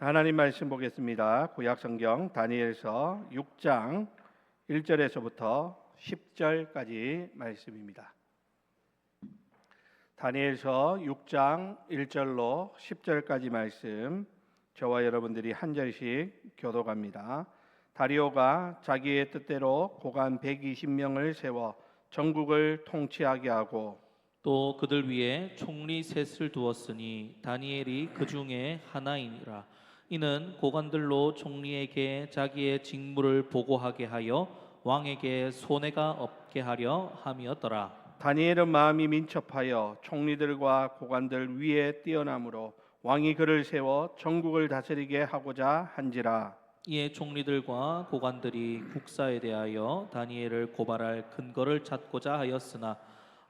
하나님 말씀 보겠습니다. 구약성경 다니엘서 6장 1절에서부터 10절까지 말씀입니다. 다니엘서 6장 1절로 10절까지 말씀, 저와 여러분들이 한 절씩 교독합니다. 다리오가 자기의 뜻대로 고관 120명을 세워 전국을 통치하게 하고 또 그들 위에 총리 셋을 두었으니 다니엘이 그 중에 하나이니라. 이는 고관들로 총리에게 자기의 직무를 보고하게 하여 왕에게 손해가 없게 하려 함이었더라. 다니엘은 마음이 민첩하여 총리들과 고관들 위에 뛰어남으로 왕이 그를 세워 전국을 다스리게 하고자 한지라. 이에 총리들과 고관들이 국사에 대하여 다니엘을 고발할 근거를 찾고자 하였으나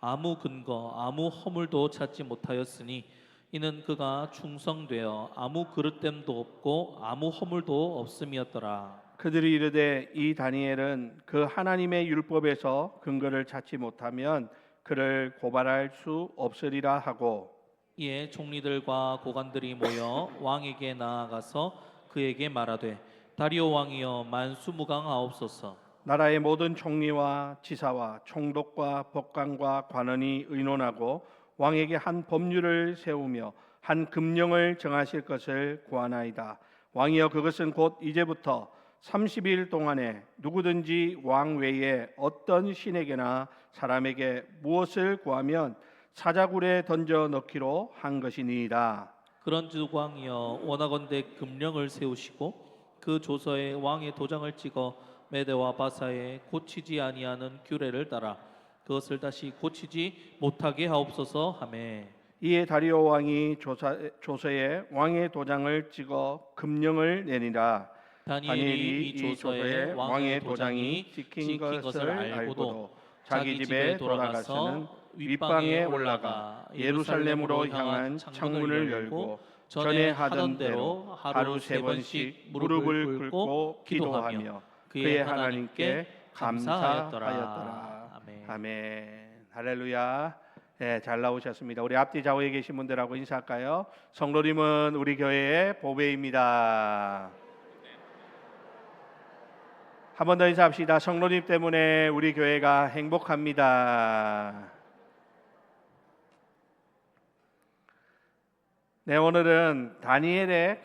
아무 근거 아무 허물도 찾지 못하였으니 이는 그가 충성되어 아무 그릇됨도 없고 아무 허물도 없음이었더라. 그들이 이르되 이 다니엘은 그 하나님의 율법에서 근거를 찾지 못하면 그를 고발할 수 없으리라 하고 이에 총리들과 고관들이 모여 왕에게 나아가서 그에게 말하되 다리오 왕이여 만수무강하옵소서. 나라의 모든 총리와 지사와 총독과 법관과 관원이 의논하고 왕에게 한 법률을 세우며 한 금령을 정하실 것을 구하나이다. 왕이여 그것은 곧 이제부터 30일 동안에 누구든지 왕 외에 어떤 신에게나 사람에게 무엇을 구하면 사자굴에 던져 넣기로 한 것이니이다. 그런즉 왕이여 원하건대 금령을 세우시고 그 조서에 왕의 도장을 찍어 메대와 바사에 고치지 아니하는 규례를 따라 그것을 다시 고치지 못하게 하옵소서 하매 이에 다리오 왕이 조서에 왕의 도장을 찍어 금령을 내니라. 다니엘이 이 조서에 왕의 도장이 찍힌 것을 알고도 자기 집에 돌아가서는 윗방에 올라가 예루살렘으로 향한 창문을 열고 전에 하던 대로 하루 3번씩 무릎을 꿇고 기도하며 그의 하나님께 감사하였더라. 아멘. 할렐루야. 네, 잘 나오셨습니다. 우리 앞뒤 좌우에 계신 분들하고 인사할까요? 성도님은 우리 교회의 보배입니다. 한 번 더 인사합시다. 성도님 때문에 우리 교회가 행복합니다. 네, 오늘은 다니엘의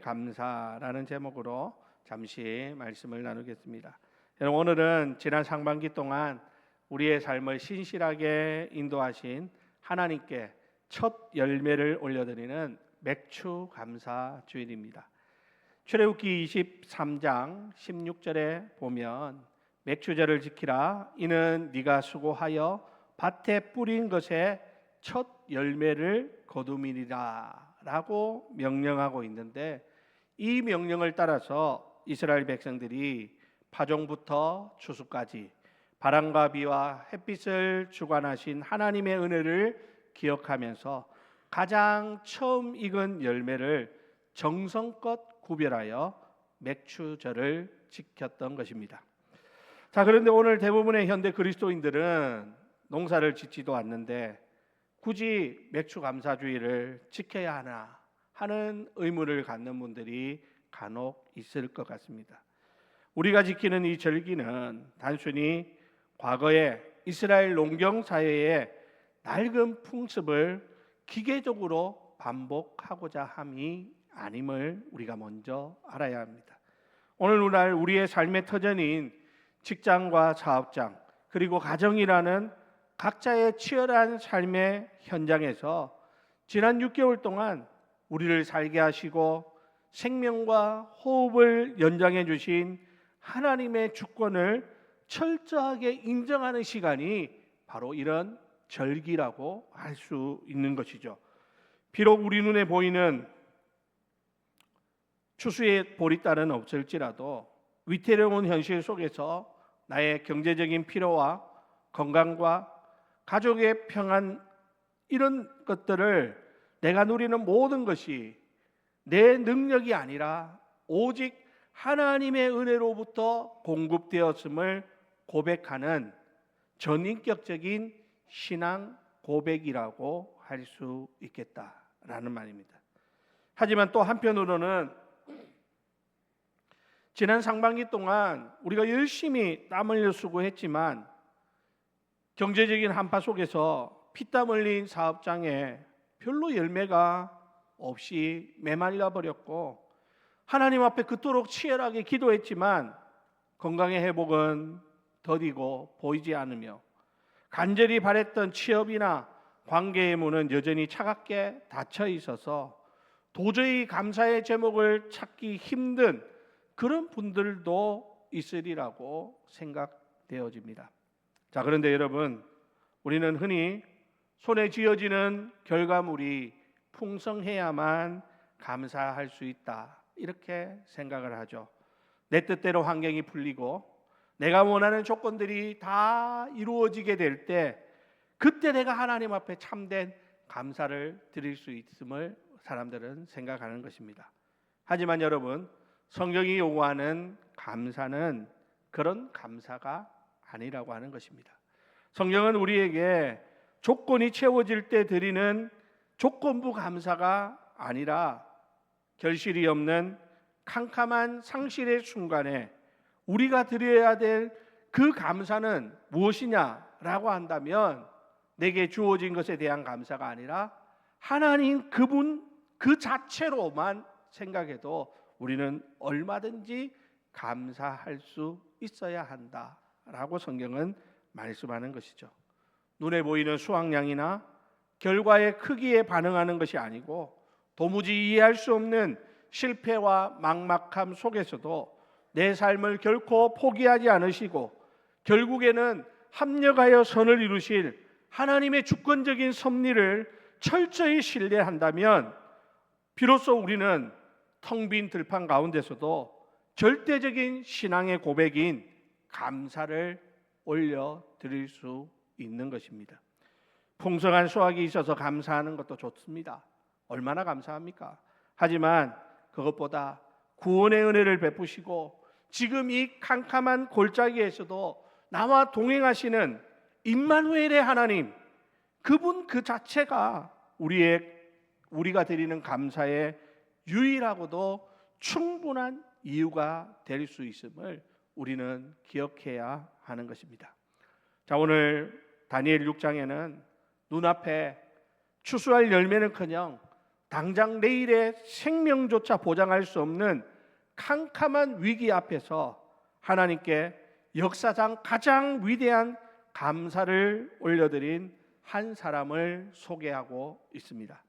감사라는 제목으로 잠시 말씀을 나누겠습니다. 여러분, 오늘은 지난 상반기 동안 우리의 삶을 신실하게 인도하신 하나님께 첫 열매를 올려드리는 맥주 감사 주일입니다. 출애굽기 23장 16절에 보면 맥주절을 지키라. 이는 네가 수고하여 밭에 뿌린 것에 첫 열매를 거두미리라 라고 명령하고 있는데, 이 명령을 따라서 이스라엘 백성들이 파종부터 추수까지 바람과 비와 햇빛을 주관하신 하나님의 은혜를 기억하면서 가장 처음 익은 열매를 정성껏 구별하여 맥추절을 지켰던 것입니다. 자, 그런데 오늘 대부분의 현대 그리스도인들은 농사를 짓지도 않는데 굳이 맥추 감사주의를 지켜야 하나 하는 의문을 갖는 분들이 간혹 있을 것 같습니다. 우리가 지키는 이 절기는 단순히 과거의 이스라엘 농경 사회의 낡은 풍습을 기계적으로 반복하고자 함이 아님을 우리가 먼저 알아야 합니다. 오늘날 우리의 삶의 터전인 직장과 사업장 그리고 가정이라는 각자의 치열한 삶의 현장에서 지난 6개월 동안 우리를 살게 하시고 생명과 호흡을 연장해 주신 하나님의 주권을 철저하게 인정하는 시간이 바로 이런 절기라고 할 수 있는 것이죠. 비록 우리 눈에 보이는 추수의 보리달은 없을지라도 위태로운 현실 속에서 나의 경제적인 필요와 건강과 가족의 평안, 이런 것들을 내가 누리는 모든 것이 내 능력이 아니라 오직 하나님의 은혜로부터 공급되었음을 고백하는 전인격적인 신앙 고백이라고 할 수 있겠다라는 말입니다. 하지만 또 한편으로는 지난 상반기 동안 우리가 열심히 땀 흘려 수고했지만 경제적인 한파 속에서 피땀 흘린 사업장에 별로 열매가 없이 메말라 버렸고, 하나님 앞에 그토록 치열하게 기도했지만 건강의 회복은 더디고 보이지 않으며, 간절히 바랬던 취업이나 관계의 문은 여전히 차갑게 닫혀 있어서 도저히 감사의 제목을 찾기 힘든 그런 분들도 있으리라고 생각되어집니다. 자, 그런데 여러분, 우리는 흔히 손에 쥐어지는 결과물이 풍성해야만 감사할 수 있다, 이렇게 생각을 하죠. 내 뜻대로 환경이 풀리고 내가 원하는 조건들이 다 이루어지게 될 때, 그때 내가 하나님 앞에 참된 감사를 드릴 수 있음을 사람들은 생각하는 것입니다. 하지만 여러분, 성경이 요구하는 감사는 그런 감사가 아니라고 하는 것입니다. 성경은 우리에게 조건이 채워질 때 드리는 조건부 감사가 아니라 결실이 없는 캄캄한 상실의 순간에 우리가 드려야 될 그 감사는 무엇이냐라고 한다면, 내게 주어진 것에 대한 감사가 아니라 하나님 그분 그 자체로만 생각해도 우리는 얼마든지 감사할 수 있어야 한다라고 성경은 말씀하는 것이죠. 눈에 보이는 수확량이나 결과의 크기에 반응하는 것이 아니고, 도무지 이해할 수 없는 실패와 막막함 속에서도 내 삶을 결코 포기하지 않으시고 결국에는 합력하여 선을 이루실 하나님의 주권적인 섭리를 철저히 신뢰한다면, 비로소 우리는 텅 빈 들판 가운데서도 절대적인 신앙의 고백인 감사를 올려드릴 수 있는 것입니다. 풍성한 수확이 있어서 감사하는 것도 좋습니다. 얼마나 감사합니까? 하지만 그것보다 구원의 은혜를 베푸시고 지금 이 캄캄한 골짜기에서도 나와 동행하시는 임마누엘의 하나님, 그분 그 자체가 우리가 드리는 감사의 유일하고도 충분한 이유가 될 수 있음을 우리는 기억해야 하는 것입니다. 자, 오늘 다니엘 6장에는 눈앞에 추수할 열매는커녕 당장 내일의 생명조차 보장할 수 없는 캄캄한 위기 앞에서 하나님께 역사상 가장 위대한 감사를 올려드린 한 사람을 소개하고 있습니다.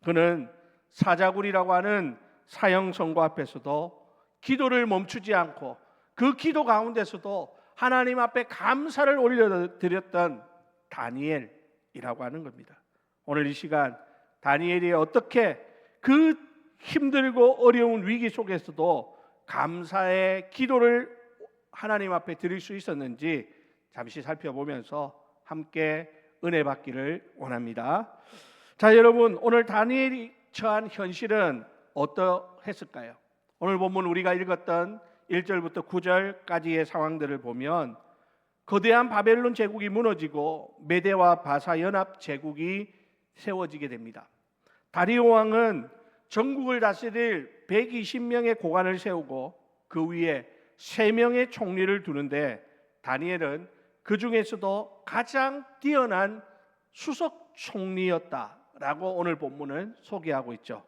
그는 사자굴이라고 하는 사형 선고 앞에서도 기도를 멈추지 않고 그 기도 가운데서도 하나님 앞에 감사를 올려드렸던 다니엘이라고 하는 겁니다. 오늘 이 시간 다니엘이 어떻게 그 힘들고 어려운 위기 속에서도 감사의 기도를 하나님 앞에 드릴 수 있었는지 잠시 살펴보면서 함께 은혜 받기를 원합니다. 자, 여러분, 오늘 다니엘이 처한 현실은 어떠했을까요? 오늘 본문 우리가 읽었던 1절부터 9절까지의 상황들을 보면 거대한 바벨론 제국이 무너지고 메대와 바사 연합 제국이 세워지게 됩니다. 다리오 왕은 전국을 다스릴 120명의 고관을 세우고 그 위에 3명의 총리를 두는데, 다니엘은 그 중에서도 가장 뛰어난 수석 총리였다라고 오늘 본문은 소개하고 있죠.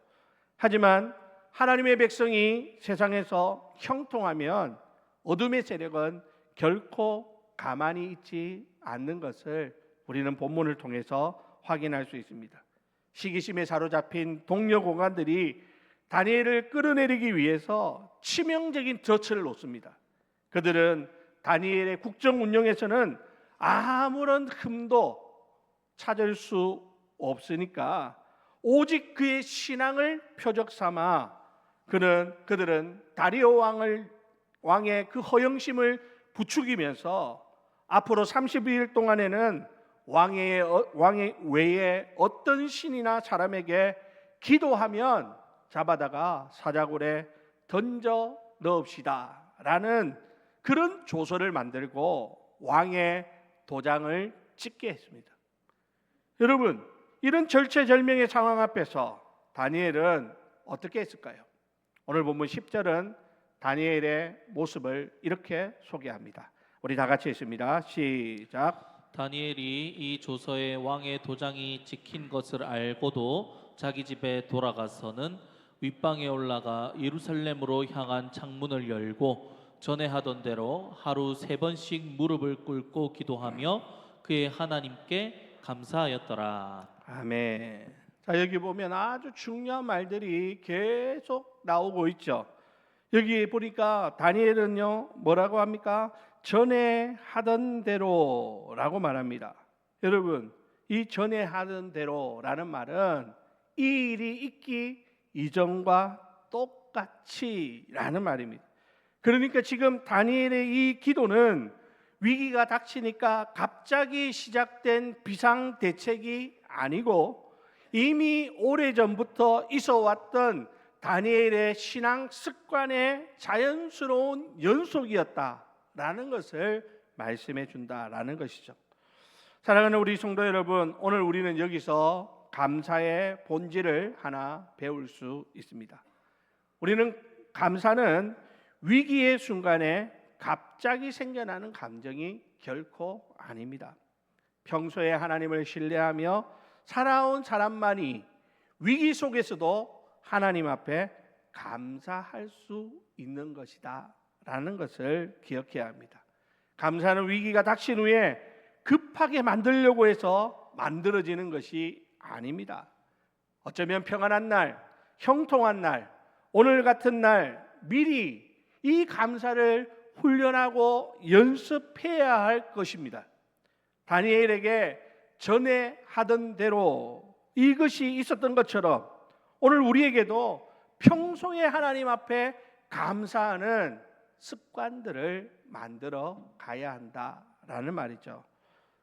하지만 하나님의 백성이 세상에서 형통하면 어둠의 세력은 결코 가만히 있지 않는 것을 우리는 본문을 통해서 확인할 수 있습니다. 시기심에 사로잡힌 동료 고관들이 다니엘을 끌어내리기 위해서 치명적인 덫을 놓습니다. 그들은 다니엘의 국정 운영에서는 아무런 흠도 찾을 수 없으니까 오직 그의 신앙을 표적 삼아 그들은 다리오 왕의 그 허영심을 부추기면서 앞으로 32일 동안에는 왕의 외에 어떤 신이나 사람에게 기도하면 잡아다가 사자굴에 던져 넣읍시다 라는 그런 조서를 만들고 왕의 도장을 찍게 했습니다. 여러분, 이런 절체절명의 상황 앞에서 다니엘은 어떻게 했을까요? 오늘 본문 10절은 다니엘의 모습을 이렇게 소개합니다. 우리 다 같이 읽습니다. 시작. 다니엘이 이 조서에 왕의 도장이 찍힌 것을 알고도 자기 집에 돌아가서는 윗방에 올라가 예루살렘으로 향한 창문을 열고 전에 하던 대로 하루 3번씩 무릎을 꿇고 기도하며 그의 하나님께 감사하였더라. 아멘. 자, 여기 보면 아주 중요한 말들이 계속 나오고 있죠. 여기 보니까 다니엘은요 뭐라고 합니까? 전에 하던 대로라고 말합니다. 여러분, 이 전에 하던 대로라는 말은 이 일이 있기 이전과 똑같이라는 말입니다. 그러니까 지금 다니엘의 이 기도는 위기가 닥치니까 갑자기 시작된 비상대책이 아니고 이미 오래전부터 있어왔던 다니엘의 신앙 습관의 자연스러운 연속이었다라는 것을 말씀해 준다라는 것이죠. 사랑하는 우리 성도 여러분, 오늘 우리는 여기서 감사의 본질을 하나 배울 수 있습니다. 우리는 감사는 위기의 순간에 갑자기 생겨나는 감정이 결코 아닙니다. 평소에 하나님을 신뢰하며 살아온 사람만이 위기 속에서도 하나님 앞에 감사할 수 있는 것이다 라는 것을 기억해야 합니다. 감사는 위기가 닥친 후에 급하게 만들려고 해서 만들어지는 것이 아닙니다. 어쩌면 평안한 날, 형통한 날, 오늘 같은 날 미리 이 감사를 훈련하고 연습해야 할 것입니다. 다니엘에게 전에 하던 대로 이것이 있었던 것처럼 오늘 우리에게도 평소에 하나님 앞에 감사하는 습관들을 만들어 가야 한다라는 말이죠.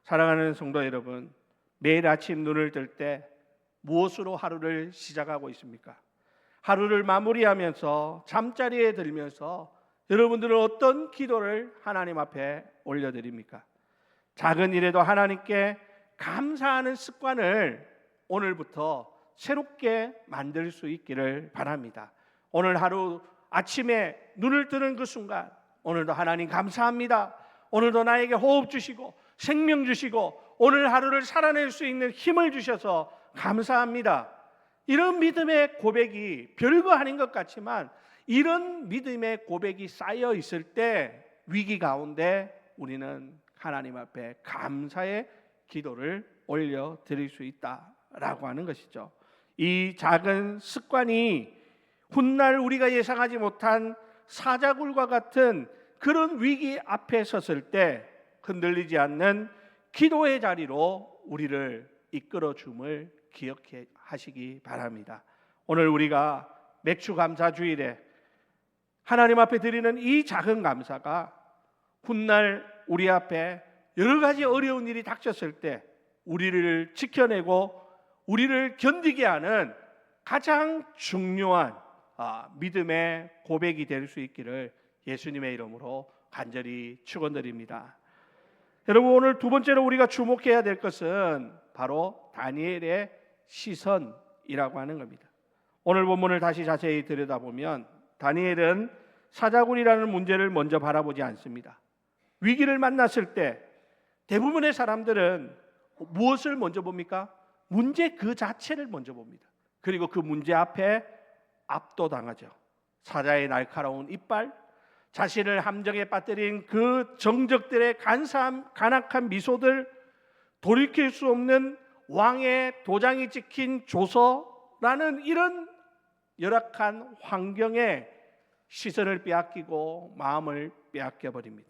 사랑하는 성도 여러분, 매일 아침 눈을 뜰 때 무엇으로 하루를 시작하고 있습니까? 하루를 마무리하면서 잠자리에 들면서 여러분들은 어떤 기도를 하나님 앞에 올려드립니까? 작은 일에도 하나님께 감사하는 습관을 오늘부터 새롭게 만들 수 있기를 바랍니다. 오늘 하루 아침에 눈을 뜨는 그 순간 오늘도 하나님 감사합니다. 오늘도 나에게 호흡 주시고 생명 주시고 오늘 하루를 살아낼 수 있는 힘을 주셔서 감사합니다. 이런 믿음의 고백이 별거 아닌 것 같지만 이런 믿음의 고백이 쌓여 있을 때 위기 가운데 우리는 하나님 앞에 감사의 기도를 올려 드릴 수 있다라고 하는 것이죠. 이 작은 습관이 훗날 우리가 예상하지 못한 사자굴과 같은 그런 위기 앞에 섰을 때 흔들리지 않는 기도의 자리로 우리를 이끌어 줌을 기억해 하시기 바랍니다. 오늘 우리가 맥주 감사 주일에 하나님 앞에 드리는 이 작은 감사가 훗날 우리 앞에 여러 가지 어려운 일이 닥쳤을 때 우리를 지켜내고 우리를 견디게 하는 가장 중요한 믿음의 고백이 될 수 있기를 예수님의 이름으로 간절히 축원드립니다. 여러분, 오늘 두 번째로 우리가 주목해야 될 것은 바로 다니엘의 시선이라고 하는 겁니다. 오늘 본문을 다시 자세히 들여다보면 다니엘은 사자굴이라는 문제를 먼저 바라보지 않습니다. 위기를 만났을 때 대부분의 사람들은 무엇을 먼저 봅니까? 문제 그 자체를 먼저 봅니다. 그리고 그 문제 앞에 압도당하죠. 사자의 날카로운 이빨, 자신을 함정에 빠뜨린 그 정적들의 간악한 미소들, 돌이킬 수 없는 왕의 도장이 찍힌 조서라는 이런 열악한 환경에 시선을 빼앗기고 마음을 빼앗겨 버립니다.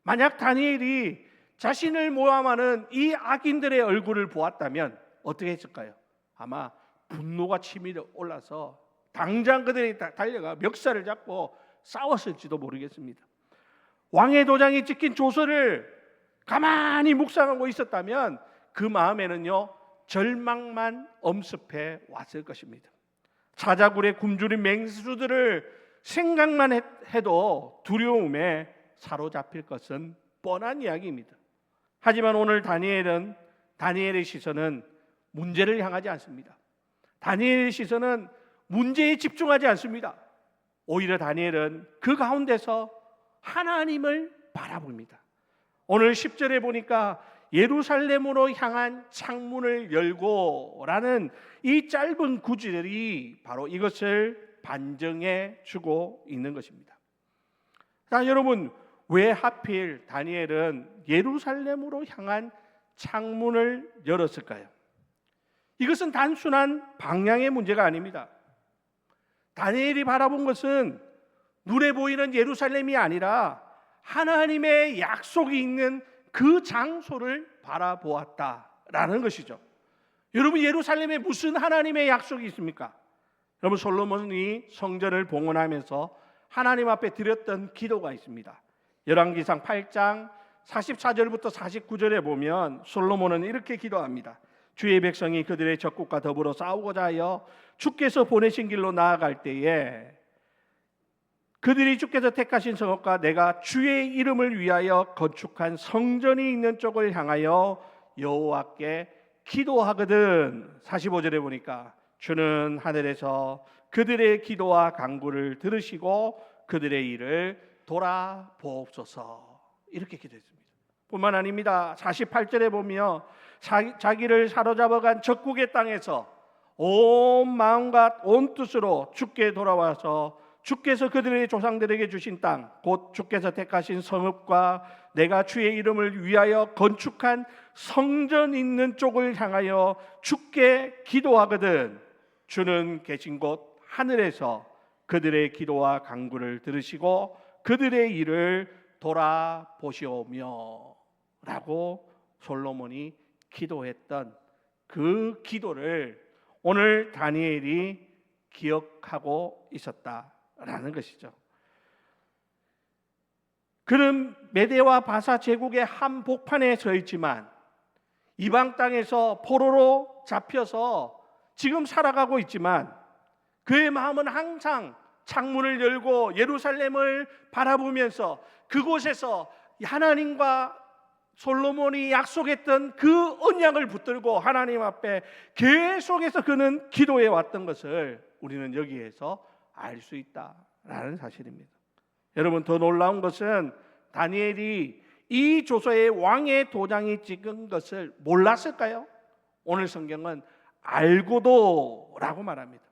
만약 다니엘이 자신을 모함하는 이 악인들의 얼굴을 보았다면 어떻게 했을까요? 아마 분노가 치밀어 올라서 당장 그들이 달려가 멱살을 잡고 싸웠을지도 모르겠습니다. 왕의 도장이 찍힌 조서를 가만히 묵상하고 있었다면 그 마음에는요 절망만 엄습해 왔을 것입니다. 사자굴에 굶주린 맹수들을 생각만 해도 두려움에 사로잡힐 것은 뻔한 이야기입니다. 하지만 오늘 다니엘의 시선은 문제를 향하지 않습니다. 다니엘의 시선은 문제에 집중하지 않습니다. 오히려 다니엘은 그 가운데서 하나님을 바라봅니다. 오늘 10절에 보니까 예루살렘으로 향한 창문을 열고라는 이 짧은 구절이 바로 이것을 반증해 주고 있는 것입니다. 자, 여러분, 왜 하필 다니엘은 예루살렘으로 향한 창문을 열었을까요? 이것은 단순한 방향의 문제가 아닙니다. 다니엘이 바라본 것은 눈에 보이는 예루살렘이 아니라 하나님의 약속이 있는 그 장소를 바라보았다라는 것이죠. 여러분, 예루살렘에 무슨 하나님의 약속이 있습니까? 여러분, 솔로몬이 성전을 봉헌하면서 하나님 앞에 드렸던 기도가 있습니다. 열왕기상 8장 44절부터 49절에 보면 솔로몬은 이렇게 기도합니다. 주의 백성이 그들의 적국과 더불어 싸우고자 하여 주께서 보내신 길로 나아갈 때에 그들이 주께서 택하신 성읍과 내가 주의 이름을 위하여 건축한 성전이 있는 쪽을 향하여 여호와께 기도하거든. 45절에 보니까 주는 하늘에서 그들의 기도와 간구를 들으시고 그들의 일을 돌아보옵소서. 이렇게 기도했습니다. 뿐만 아닙니다. 48절에 보면 자기를 사로잡아간 적국의 땅에서 온 마음과 온 뜻으로 주께 돌아와서 주께서 그들의 조상들에게 주신 땅, 곧 주께서 택하신 성읍과 내가 주의 이름을 위하여 건축한 성전 있는 쪽을 향하여 주께 기도하거든. 주는 계신 곳 하늘에서 그들의 기도와 간구를 들으시고 그들의 일을 돌아보시오며 라고 솔로몬이 기도했던 그 기도를 오늘 다니엘이 기억하고 있었다라는 것이죠. 그는 메대와 바사 제국의 한복판에 서 있지만 이방 땅에서 포로로 잡혀서 지금 살아가고 있지만 그의 마음은 항상 창문을 열고 예루살렘을 바라보면서 그곳에서 하나님과 솔로몬이 약속했던 그 언약을 붙들고 하나님 앞에 계속해서 그는 기도해 왔던 것을 우리는 여기에서 알 수 있다라는 사실입니다. 여러분, 더 놀라운 것은 다니엘이 이 조서에 왕의 도장이 찍은 것을 몰랐을까요? 오늘 성경은 알고도라고 말합니다.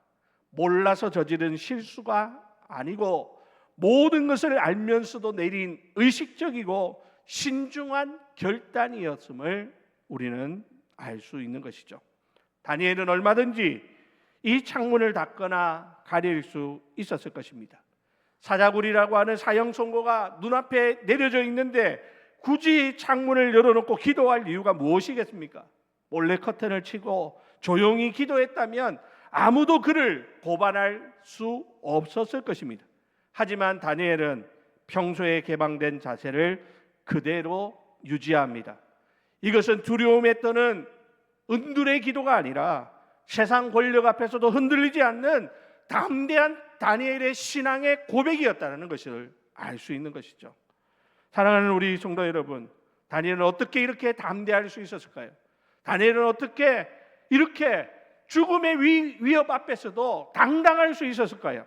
몰라서 저지른 실수가 아니고 모든 것을 알면서도 내린 의식적이고 신중한 결단이었음을 우리는 알 수 있는 것이죠. 다니엘은 얼마든지 이 창문을 닫거나 가릴 수 있었을 것입니다. 사자굴이라고 하는 사형 선고가 눈앞에 내려져 있는데 굳이 창문을 열어놓고 기도할 이유가 무엇이겠습니까? 몰래 커튼을 치고 조용히 기도했다면 아무도 그를 고발할 수 없었을 것입니다. 하지만 다니엘은 평소에 개방된 자세를 그대로 유지합니다. 이것은 두려움에 떠는 은둔의 기도가 아니라 세상 권력 앞에서도 흔들리지 않는 담대한 다니엘의 신앙의 고백이었다는 것을 알 수 있는 것이죠. 사랑하는 우리 성도 여러분, 다니엘은 어떻게 이렇게 담대할 수 있었을까요? 다니엘은 어떻게 이렇게 죽음의 위협 앞에서도 당당할 수 있었을까요?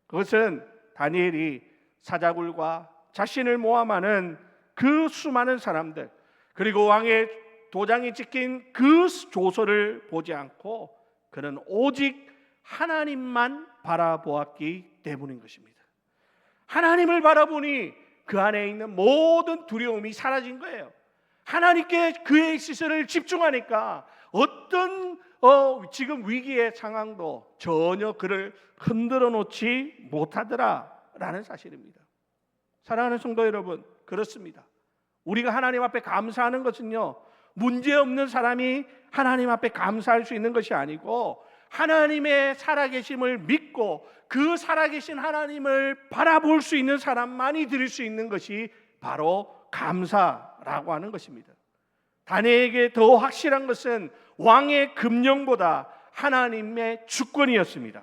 그것은 다니엘이 사자굴과 자신을 모함하는 그 수많은 사람들, 그리고 왕의 도장이 찍힌 그 조서를 보지 않고 그는 오직 하나님만 바라보았기 때문인 것입니다. 하나님을 바라보니 그 안에 있는 모든 두려움이 사라진 거예요. 하나님께 그의 시선을 집중하니까 어떤 지금 위기의 상황도 전혀 그를 흔들어 놓지 못하더라라는 사실입니다. 사랑하는 성도 여러분, 그렇습니다. 우리가 하나님 앞에 감사하는 것은요, 문제없는 사람이 하나님 앞에 감사할 수 있는 것이 아니고 하나님의 살아계심을 믿고 그 살아계신 하나님을 바라볼 수 있는 사람만이 드릴 수 있는 것이 바로 감사라고 하는 것입니다. 다니엘에게 더 확실한 것은 왕의 금령보다 하나님의 주권이었습니다.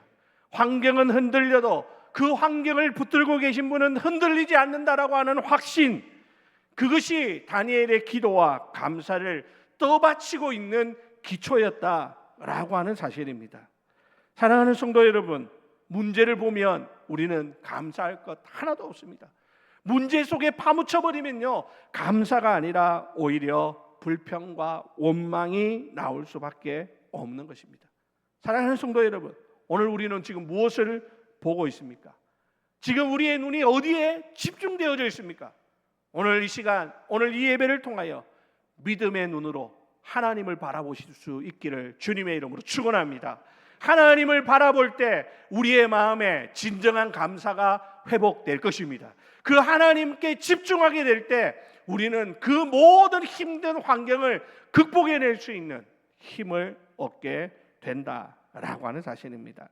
환경은 흔들려도 그 환경을 붙들고 계신 분은 흔들리지 않는다라고 하는 확신, 그것이 다니엘의 기도와 감사를 떠받치고 있는 기초였다라고 하는 사실입니다. 사랑하는 성도 여러분, 문제를 보면 우리는 감사할 것 하나도 없습니다. 문제 속에 파묻혀 버리면요, 감사가 아니라 오히려 불평과 원망이 나올 수밖에 없는 것입니다. 사랑하는 성도 여러분, 오늘 우리는 지금 무엇을 보고 있습니까? 지금 우리의 눈이 어디에 집중되어져 있습니까? 오늘 이 시간, 오늘 이 예배를 통하여 믿음의 눈으로 하나님을 바라보실 수 있기를 주님의 이름으로 축원합니다. 하나님을 바라볼 때 우리의 마음에 진정한 감사가 회복될 것입니다. 그 하나님께 집중하게 될 때 우리는 그 모든 힘든 환경을 극복해낼 수 있는 힘을 얻게 된다라고 하는 사실입니다.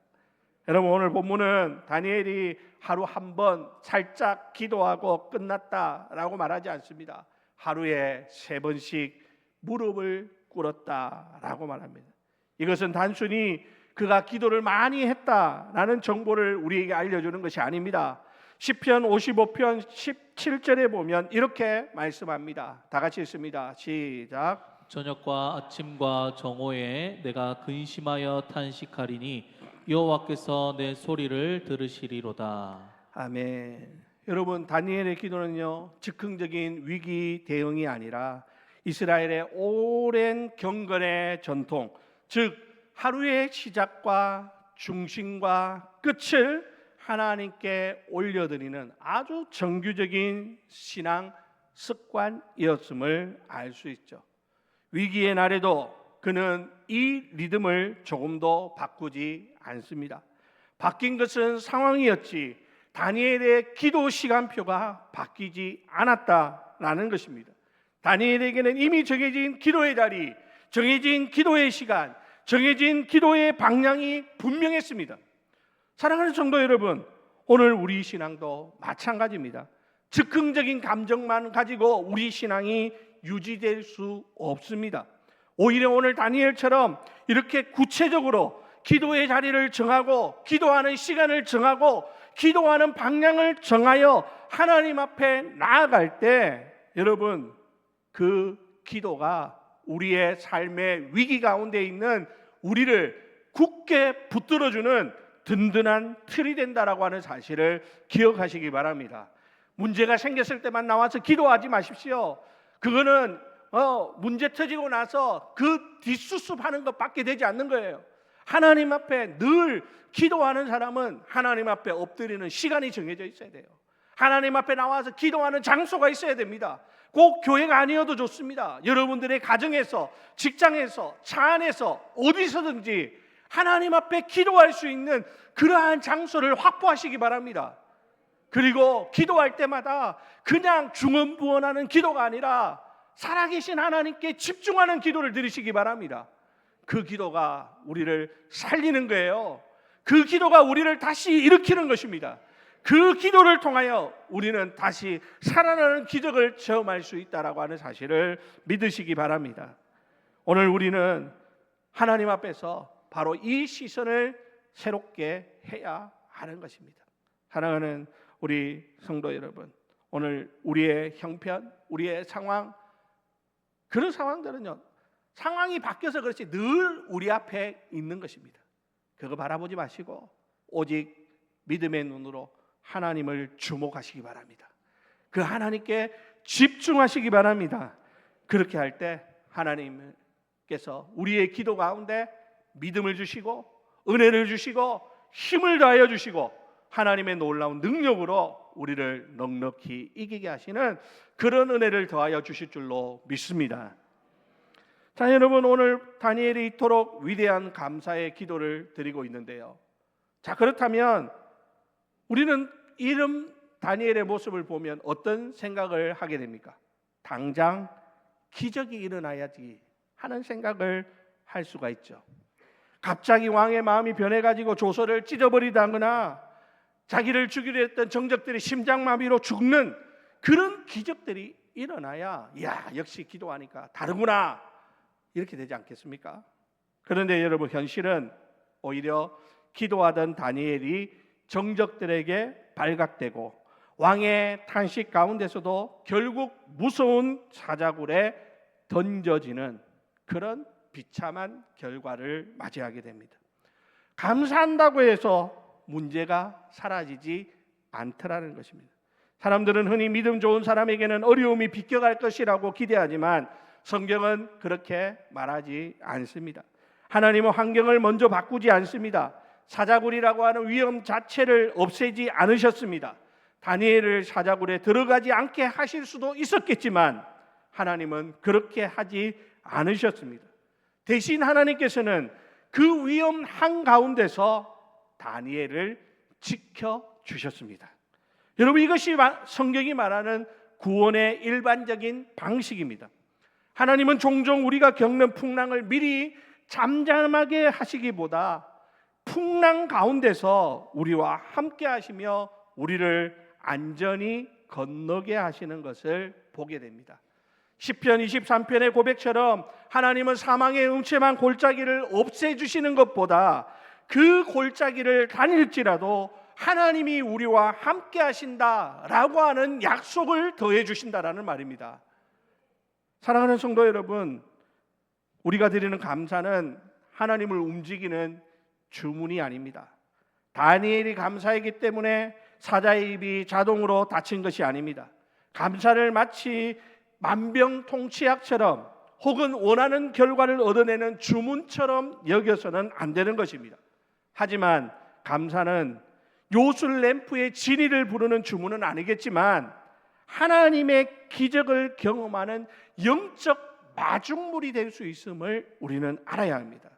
여러분, 오늘 본문은 다니엘이 하루 한 번 살짝 기도하고 끝났다라고 말하지 않습니다. 하루에 3번씩 무릎을 꿇었다라고 말합니다. 이것은 단순히 그가 기도를 많이 했다라는 정보를 우리에게 알려주는 것이 아닙니다. 시편 55편 17절에 보면 이렇게 말씀합니다. 다 같이 읽습니다. 시작. 저녁과 아침과 정오에 내가 근심하여 탄식하리니 여호와께서 내 소리를 들으시리로다. 아멘. 여러분, 다니엘의 기도는요, 즉흥적인 위기 대응이 아니라 이스라엘의 오랜 경건의 전통, 즉 하루의 시작과 중심과 끝을 하나님께 올려드리는 아주 정규적인 신앙 습관이었음을 알 수 있죠. 위기의 날에도 그는 이 리듬을 조금도 바꾸지 않습니다. 바뀐 것은 상황이었지 다니엘의 기도 시간표가 바뀌지 않았다라는 것입니다. 다니엘에게는 이미 정해진 기도의 자리, 정해진 기도의 시간, 정해진 기도의 방향이 분명했습니다. 사랑하는 성도 여러분, 오늘 우리 신앙도 마찬가지입니다. 즉흥적인 감정만 가지고 우리 신앙이 유지될 수 없습니다. 오히려 오늘 다니엘처럼 이렇게 구체적으로 기도의 자리를 정하고 기도하는 시간을 정하고 기도하는 방향을 정하여 하나님 앞에 나아갈 때 여러분, 그 기도가 우리의 삶의 위기 가운데 있는 우리를 굳게 붙들어주는 든든한 틀이 된다라고 하는 사실을 기억하시기 바랍니다. 문제가 생겼을 때만 나와서 기도하지 마십시오. 그거는 문제 터지고 나서 그 뒷수습하는 것밖에 되지 않는 거예요. 하나님 앞에 늘 기도하는 사람은 하나님 앞에 엎드리는 시간이 정해져 있어야 돼요. 하나님 앞에 나와서 기도하는 장소가 있어야 됩니다. 꼭 교회가 아니어도 좋습니다. 여러분들의 가정에서, 직장에서, 차 안에서 어디서든지 하나님 앞에 기도할 수 있는 그러한 장소를 확보하시기 바랍니다. 그리고 기도할 때마다 그냥 중언부언하는 기도가 아니라 살아계신 하나님께 집중하는 기도를 드리시기 바랍니다. 그 기도가 우리를 살리는 거예요. 그 기도가 우리를 다시 일으키는 것입니다. 그 기도를 통하여 우리는 다시 살아나는 기적을 체험할 수 있다라고 하는 사실을 믿으시기 바랍니다. 오늘 우리는 하나님 앞에서 바로 이 시선을 새롭게 해야 하는 것입니다. 사랑하는 우리 성도 여러분, 오늘 우리의 형편, 우리의 상황, 그런 상황들은요, 상황이 바뀌어서 그렇지 늘 우리 앞에 있는 것입니다. 그거 바라보지 마시고 오직 믿음의 눈으로 하나님을 주목하시기 바랍니다. 그 하나님께 집중하시기 바랍니다. 그렇게 할 때 하나님께서 우리의 기도 가운데 믿음을 주시고 은혜를 주시고 힘을 더하여 주시고 하나님의 놀라운 능력으로 우리를 넉넉히 이기게 하시는 그런 은혜를 더하여 주실 줄로 믿습니다. 자, 여러분, 오늘 다니엘이 이토록 위대한 감사의 기도를 드리고 있는데요. 자, 그렇다면 우리는 이런 다니엘의 모습을 보면 어떤 생각을 하게 됩니까? 당장 기적이 일어나야지 하는 생각을 할 수가 있죠. 갑자기 왕의 마음이 변해가지고 조서를 찢어버리다거나 자기를 죽이려 했던 정적들이 심장마비로 죽는 그런 기적들이 일어나야 역시 기도하니까 다르구나 이렇게 되지 않겠습니까? 그런데 여러분, 현실은 오히려 기도하던 다니엘이 정적들에게 발각되고 왕의 탄식 가운데서도 결국 무서운 사자굴에 던져지는 그런 비참한 결과를 맞이하게 됩니다. 감사한다고 해서 문제가 사라지지 않더라는 것입니다. 사람들은 흔히 믿음 좋은 사람에게는 어려움이 비껴갈 것이라고 기대하지만 성경은 그렇게 말하지 않습니다. 하나님은 환경을 먼저 바꾸지 않습니다. 사자굴이라고 하는 위험 자체를 없애지 않으셨습니다. 다니엘을 사자굴에 들어가지 않게 하실 수도 있었겠지만 하나님은 그렇게 하지 않으셨습니다. 대신 하나님께서는 그 위험 한가운데서 다니엘을 지켜주셨습니다. 여러분, 이것이 성경이 말하는 구원의 일반적인 방식입니다. 하나님은 종종 우리가 겪는 풍랑을 미리 잠잠하게 하시기보다 풍랑 가운데서 우리와 함께 하시며 우리를 안전히 건너게 하시는 것을 보게 됩니다. 시편 23편의 고백처럼 하나님은 사망의 음침한 골짜기를 없애주시는 것보다 그 골짜기를 다닐지라도 하나님이 우리와 함께 하신다라고 하는 약속을 더해 주신다라는 말입니다. 사랑하는 성도 여러분, 우리가 드리는 감사는 하나님을 움직이는 주문이 아닙니다. 다니엘이 감사했기 때문에 사자의 입이 자동으로 닫힌 것이 아닙니다. 감사를 마치 만병통치약처럼 혹은 원하는 결과를 얻어내는 주문처럼 여겨서는 안 되는 것입니다. 하지만 감사는 요술 램프의 진리를 부르는 주문은 아니겠지만 하나님의 기적을 경험하는 영적 마중물이 될 수 있음을 우리는 알아야 합니다.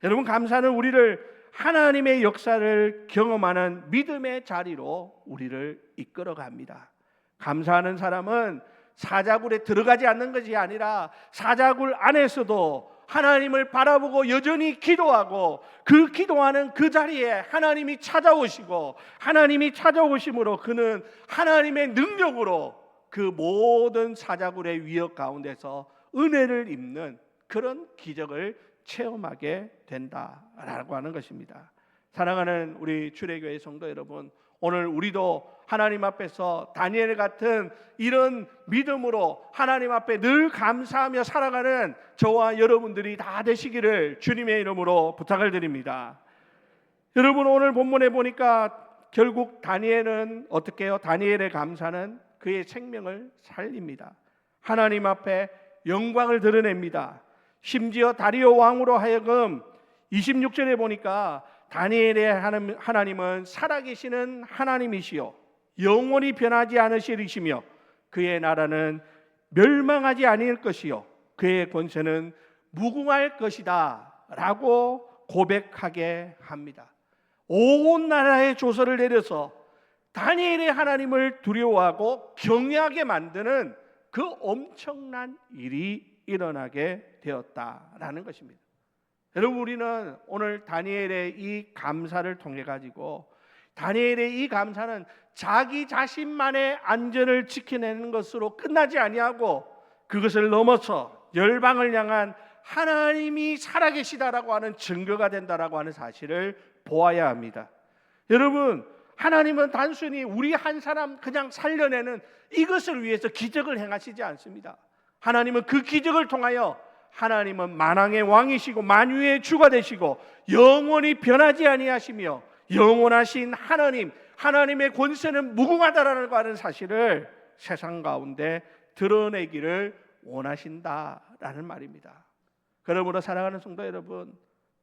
여러분, 감사는 우리를 하나님의 역사를 경험하는 믿음의 자리로 우리를 이끌어 갑니다. 감사하는 사람은 사자굴에 들어가지 않는 것이 아니라 사자굴 안에서도 하나님을 바라보고 여전히 기도하고 그 기도하는 그 자리에 하나님이 찾아오시고 하나님이 찾아오심으로 그는 하나님의 능력으로 그 모든 사자굴의 위협 가운데서 은혜를 입는 그런 기적을 체험하게 된다라고 하는 것입니다. 사랑하는 우리 주례교회 성도 여러분, 오늘 우리도 하나님 앞에서 다니엘 같은 이런 믿음으로 하나님 앞에 늘 감사하며 살아가는 저와 여러분들이 다 되시기를 주님의 이름으로 부탁을 드립니다. 여러분, 오늘 본문에 보니까 결국 다니엘은 어떻게 해요? 다니엘의 감사는 그의 생명을 살립니다. 하나님 앞에 영광을 드러냅니다. 심지어 다리오 왕으로 하여금 26절에 보니까 다니엘의 하나님은 살아계시는 하나님이시요 영원히 변하지 않으시리시며 그의 나라는 멸망하지 아니할 것이요 그의 권세는 무궁할 것이다 라고 고백하게 합니다. 온 나라의 조서를 내려서 다니엘의 하나님을 두려워하고 경외하게 만드는 그 엄청난 일이 일어나게 되었다라는 것입니다. 여러분, 우리는 오늘 다니엘의 이 감사를 통해 가지고 다니엘의 이 감사는 자기 자신만의 안전을 지켜내는 것으로 끝나지 아니하고 그것을 넘어서 열방을 향한 하나님이 살아계시다라고 하는 증거가 된다라고 하는 사실을 보아야 합니다. 여러분, 하나님은 단순히 우리 한 사람 그냥 살려내는 이것을 위해서 기적을 행하시지 않습니다. 하나님은 그 기적을 통하여 하나님은 만왕의 왕이시고 만유의 주가 되시고 영원히 변하지 아니하시며 영원하신 하나님, 하나님의 권세는 무궁하다라고 하는 사실을 세상 가운데 드러내기를 원하신다라는 말입니다. 그러므로 사랑하는 성도 여러분,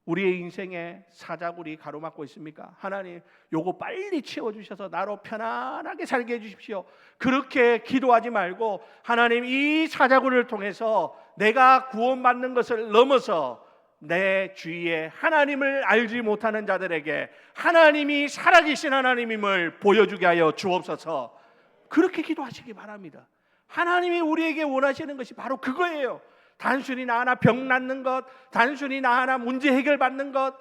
우리의 인생에 사자굴이 가로막고 있습니까? 하나님, 요거 빨리 채워주셔서 나로 편안하게 살게 해주십시오. 그렇게 기도하지 말고 하나님, 이 사자굴을 통해서 내가 구원받는 것을 넘어서 내 주위에 하나님을 알지 못하는 자들에게 하나님이 살아계신 하나님임을 보여주게 하여 주옵소서. 그렇게 기도하시기 바랍니다. 하나님이 우리에게 원하시는 것이 바로 그거예요. 단순히 나 하나 병 낫는 것, 단순히 나 하나 문제 해결받는 것,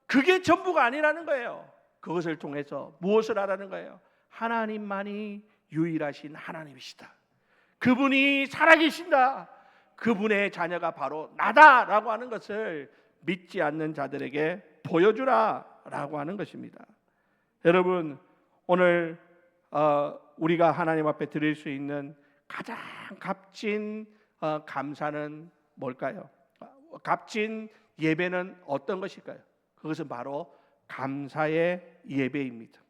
그게 전부가 아니라는 거예요. 그것을 통해서 무엇을 하라는 거예요? 하나님만이 유일하신 하나님이시다. 그분이 살아계신다. 그분의 자녀가 바로 나다라고 하는 것을 믿지 않는 자들에게 보여주라라고 하는 것입니다. 여러분, 오늘 우리가 하나님 앞에 드릴 수 있는 가장 값진 감사는 뭘까요? 값진 예배는 어떤 것일까요? 그것은 바로 감사의 예배입니다.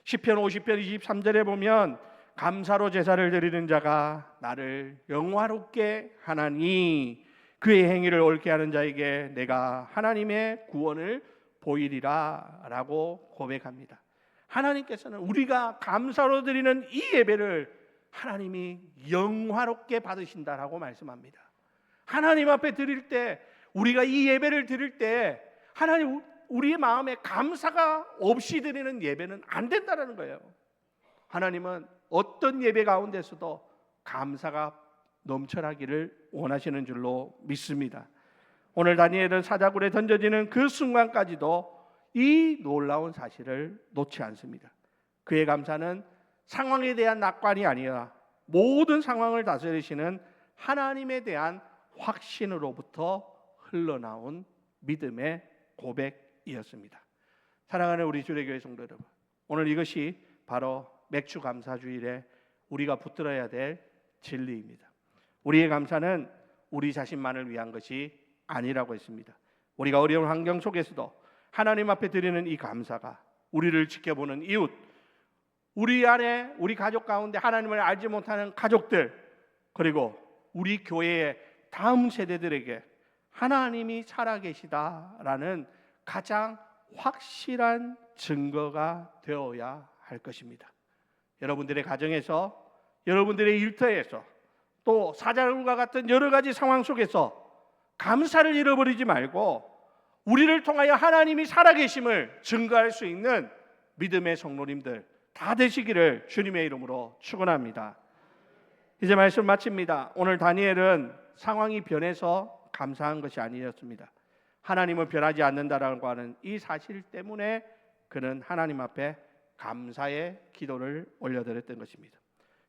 시편 50편 23절에 보면 감사로 제사를 드리는 자가 나를 영화롭게 하나니 그의 행위를 옳게 하는 자에게 내가 하나님의 구원을 보이리라 라고 고백합니다. 하나님께서는 우리가 감사로 드리는 이 예배를 하나님이 영화롭게 받으신다라고 말씀합니다. 하나님 앞에 드릴 때, 우리가 이 예배를 드릴 때 하나님 우리의 마음에 감사가 없이 드리는 예배는 안 된다는 거예요. 하나님은 어떤 예배 가운데서도 감사가 넘쳐나기를 원하시는 줄로 믿습니다. 오늘 다니엘은 사자굴에 던져지는 그 순간까지도 이 놀라운 사실을 놓지 않습니다. 그의 감사는 상황에 대한 낙관이 아니라 모든 상황을 다스리시는 하나님에 대한 확신으로부터 흘러나온 믿음의 고백이었습니다. 사랑하는 우리 주례교회 성도 여러분, 오늘 이것이 바로 맥주 감사주일에 우리가 붙들어야 될 진리입니다. 우리의 감사는 우리 자신만을 위한 것이 아니라고 했습니다. 우리가 어려운 환경 속에서도 하나님 앞에 드리는 이 감사가 우리를 지켜보는 이웃, 우리 안에 우리 가족 가운데 하나님을 알지 못하는 가족들, 그리고 우리 교회의 다음 세대들에게 하나님이 살아계시다라는 가장 확실한 증거가 되어야 할 것입니다. 여러분들의 가정에서, 여러분들의 일터에서, 또 사자굴과 같은 여러 가지 상황 속에서 감사를 잃어버리지 말고 우리를 통하여 하나님이 살아계심을 증거할 수 있는 믿음의 성도님들 다 되시기를 주님의 이름으로 축원합니다. 이제 말씀 마칩니다. 오늘 다니엘은 상황이 변해서 감사한 것이 아니었습니다. 하나님은 변하지 않는다라고 하는 이 사실 때문에 그는 하나님 앞에 감사의 기도를 올려드렸던 것입니다.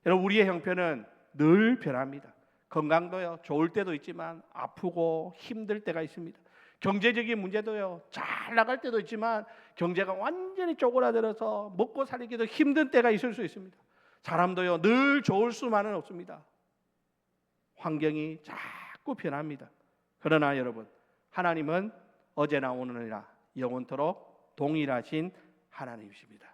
여러분, 우리의 형편은 늘 변합니다. 건강도요, 좋을 때도 있지만 아프고 힘들 때가 있습니다. 경제적인 문제도요, 잘 나갈 때도 있지만 경제가 완전히 쪼그라들어서 먹고 살기도 힘든 때가 있을 수 있습니다. 사람도요, 늘 좋을 수만은 없습니다. 환경이 자꾸 변합니다. 그러나 여러분, 하나님은 어제나 오늘이나 영원토록 동일하신 하나님이십니다.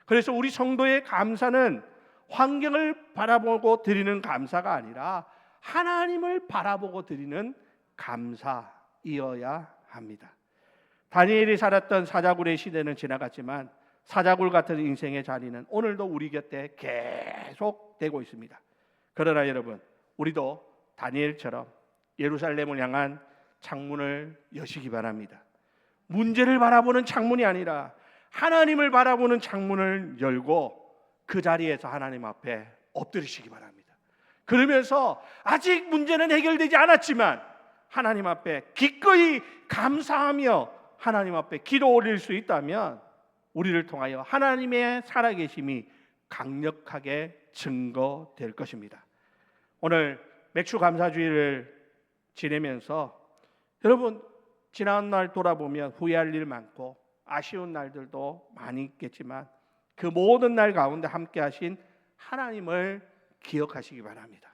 그래서 우리 성도의 감사는 환경을 바라보고 드리는 감사가 아니라 하나님을 바라보고 드리는 감사이어야 합니다. 다니엘이 살았던 사자굴의 시대는 지나갔지만 사자굴 같은 인생의 자리는 오늘도 우리 곁에 계속 되고 있습니다. 그러나 여러분, 우리도 다니엘처럼 예루살렘을 향한 창문을 여시기 바랍니다. 문제를 바라보는 창문이 아니라 하나님을 바라보는 창문을 열고 그 자리에서 하나님 앞에 엎드리시기 바랍니다. 그러면서 아직 문제는 해결되지 않았지만 하나님 앞에 기꺼이 감사하며 하나님 앞에 기도 올릴 수 있다면 우리를 통하여 하나님의 살아계심이 강력하게 증거될 것입니다. 오늘 맥주 감사주의를 지내면서 여러분, 지난 날 돌아보면 후회할 일 많고 아쉬운 날들도 많이 있겠지만 그 모든 날 가운데 함께 하신 하나님을 기억하시기 바랍니다.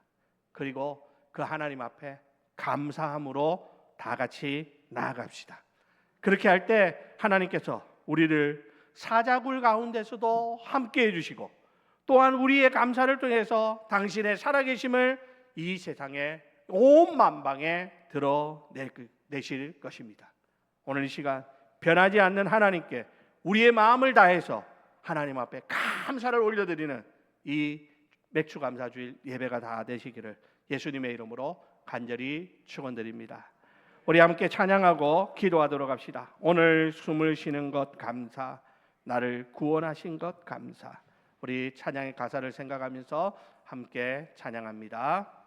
그리고 그 하나님 앞에 감사함으로 다 같이 나아갑시다. 그렇게 할 때 하나님께서 우리를 사자굴 가운데서도 함께 해주시고 또한 우리의 감사를 통해서 당신의 살아계심을 이 세상에 온 만방에 드러내실 것입니다. 오늘 이 시간 변하지 않는 하나님께 우리의 마음을 다해서 하나님 앞에 감사를 올려드리는 이 맥주 감사주일 예배가 다 되시기를 예수님의 이름으로 간절히 축원드립니다. 우리 함께 찬양하고 기도하도록 합시다. 오늘 숨을 쉬는 것 감사, 나를 구원하신 것 감사. 우리 찬양의 가사를 생각하면서 함께 찬양합니다.